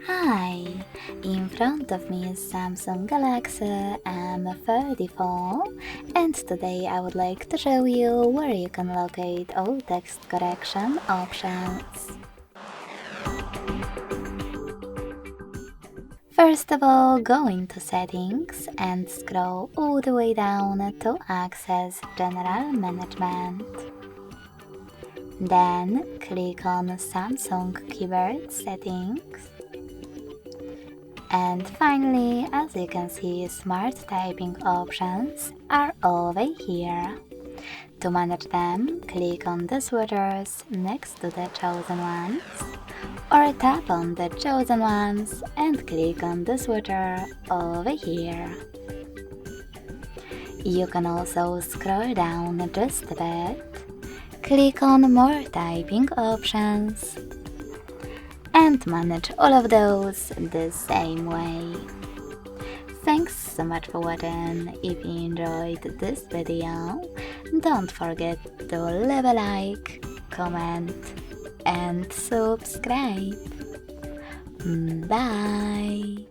Hi, in front of me is Samsung Galaxy M34 and today I would like to show you where you can locate all text correction options. First of all, go into Settings and scroll all the way down to access General Management. Then click on Samsung Keyboard Settings. And finally, as you can see, smart typing options are over here. To manage them, click on the switches next to the chosen ones, or tap on the chosen ones and click on the switcher over here. You can also scroll down just a bit, click on more typing options, and manage all of those the same way. Thanks so much for watching. If you enjoyed this video, don't forget to leave a like, comment and subscribe. Bye!